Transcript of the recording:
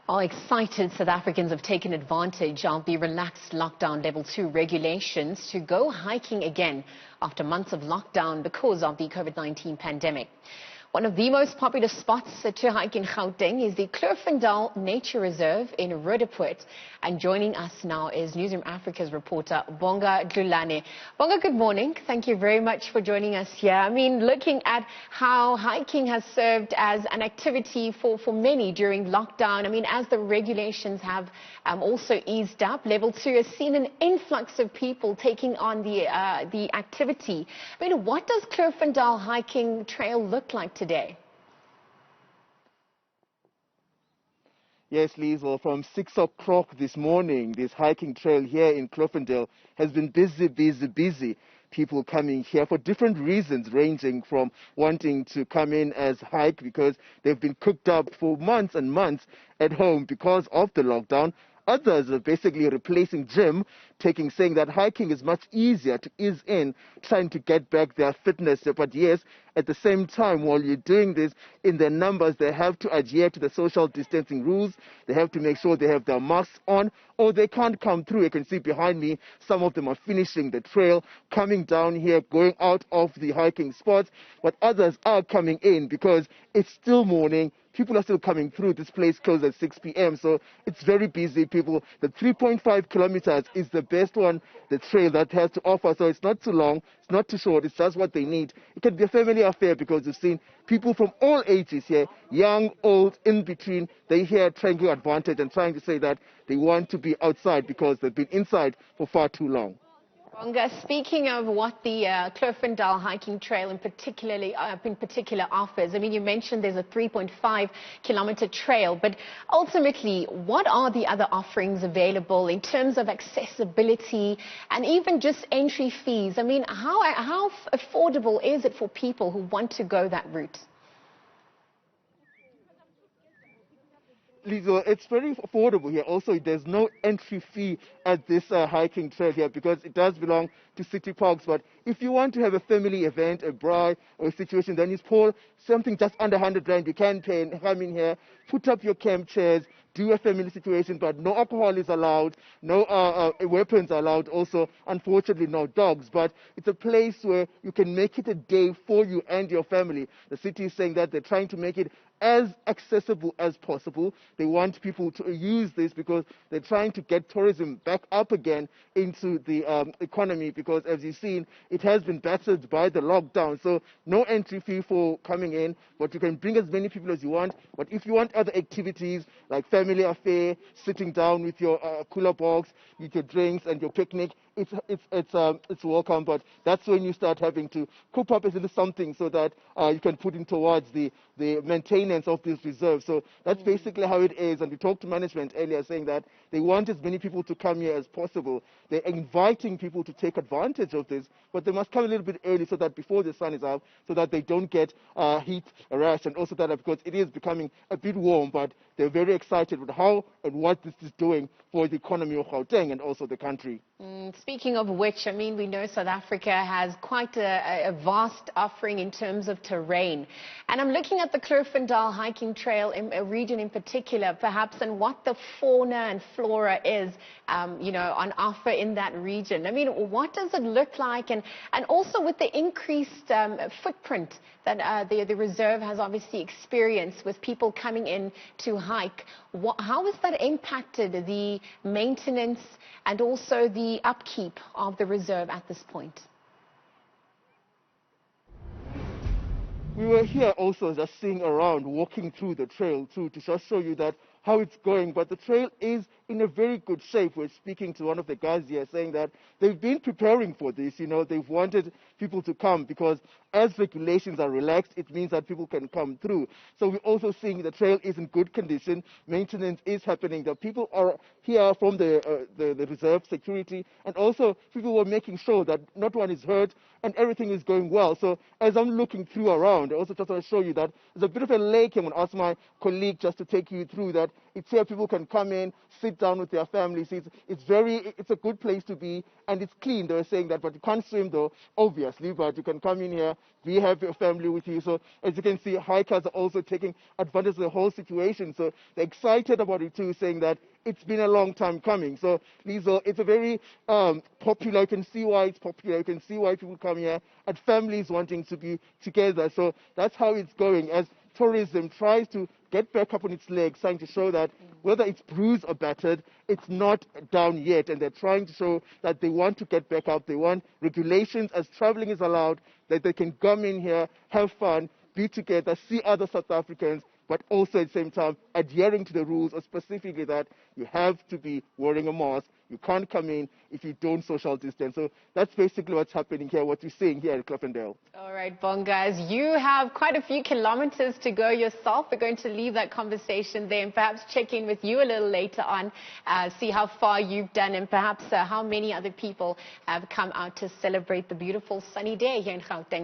Are excited South Africans have taken advantage of the relaxed lockdown level 2 regulations to go hiking again after months of lockdown because of the COVID-19 pandemic. One of the most popular spots to hike in Gauteng is the Kloofendaal Nature Reserve in Roodepoort. And joining us now is Newzroom Afrika's reporter Bonga Dlulane. Bonga, good morning. Thank you very much for joining us here. I mean, looking at how hiking has served as an activity for many during lockdown. I mean, as the regulations have also eased up, level 2 has seen an influx of people taking on the activity. I mean, what does Kloofendaal hiking trail look like today? Yes, Liz, well, from 6 o'clock this morning, this hiking trail here in Kloofendaal has been busy. People coming here for different reasons, ranging from wanting to come in as hike because they've been cooped up for months and months at home because of the lockdown. Others are basically replacing gym, saying that hiking is much easier to ease in, trying to get back their fitness. But yes, at the same time, while you're doing this, in their numbers, they have to adhere to the social distancing rules. They have to make sure they have their masks on, or they can't come through. You can see behind me, some of them are finishing the trail, coming down here, going out of the hiking spots. But others are coming in because it's still morning. People are still coming through. This place closed at 6 p.m., so it's very busy, people. The 3.5 kilometers is the best one, the trail that has to offer, so it's not too long, it's not too short, it's just what they need. It can be a family affair because you've seen people from all ages here, young, old, in between. They're here trying to advantage and trying to say that they want to be outside because they've been inside for far too long. Bonga, speaking of what the Kloofendaal hiking trail in particular offers, I mean, you mentioned there's a 3.5 kilometer trail, but ultimately, what are the other offerings available in terms of accessibility and even just entry fees? I mean, how affordable is it for people who want to go that route? Lizzo, it's very affordable here. Also, there's no entry fee at this hiking trail here because it does belong to city parks. But if you want to have a family event, a braai or a situation, then it's for something just under 100 rand. You can pay and come in here, put up your camp chairs, do a family situation, but no alcohol is allowed, no weapons are allowed, also, unfortunately, no dogs. But it's a place where you can make it a day for you and your family. The city is saying that they're trying to make it as accessible as possible. They want people to use this because they're trying to get tourism back up again into the economy because, as you've seen, it has been battered by the lockdown. So no entry fee for coming in, but you can bring as many people as you want. But if you want other activities like family affair, sitting down with your cooler box, with your drinks and your picnic, it's welcome. But that's when you start having to coop up as little something so that you can put in towards the maintenance of this reserve. So that's basically how it is. And we talked to management earlier saying that they want as many people to come here as possible. They're inviting people to take advantage of this, but they must come a little bit early so that before the sun is out, so that they don't get heat rash, and also that because it is becoming a bit warm, but they're very excited with how and what this is doing for the economy of Gauteng and also the country. Speaking of which, I mean, we know South Africa has quite a vast offering in terms of terrain. And I'm looking at the Kloofendaal hiking trail in a region in particular, perhaps, and what the fauna and flora is, on offer in that region. I mean, what does it look like? And also with the increased footprint that the reserve has obviously experienced with people coming in to hike, how has that impacted the maintenance and also the upkeep of the reserve at this point? We were here also just seeing around, walking through the trail too, to just show you that how it's going. But the trail is in a very good shape. We're speaking to one of the guys here saying that they've been preparing for this. They've wanted people to come because as regulations are relaxed, it means that people can come through. So we're also seeing the trail is in good condition. Maintenance is happening. The people are here from the reserve security, and also people were making sure that not one is hurt and everything is going well. So as I'm looking through around, I also just want to show you that there's a bit of a lake. I'm going to ask my colleague just to take you through that. It's here people can come in, sit sit down with their families. It's a good place to be, and it's clean. They were saying that, but you can't swim though, obviously, but you can come in here. We have your family with you. So as you can see, hikers are also taking advantage of the whole situation. So they're excited about it too, saying that it's been a long time coming. So it's a very popular. You can see why it's popular. You can see why people come here, and families wanting to be together. So that's how it's going as tourism tries to get back up on its legs, trying to show that whether it's bruised or battered, it's not down yet. And they're trying to show that they want to get back up. They want regulations as traveling is allowed, that they can come in here, have fun, be together, see other South Africans, but also at the same time adhering to the rules, or specifically that you have to be wearing a mask. You can't come in if you don't social distance. So that's basically what's happening here, what we're seeing here at Kloofendaal. All right, Bonga, as you have quite a few kilometers to go yourself, we're going to leave that conversation there and perhaps check in with you a little later on, see how far you've done and perhaps how many other people have come out to celebrate the beautiful sunny day here in Gauteng.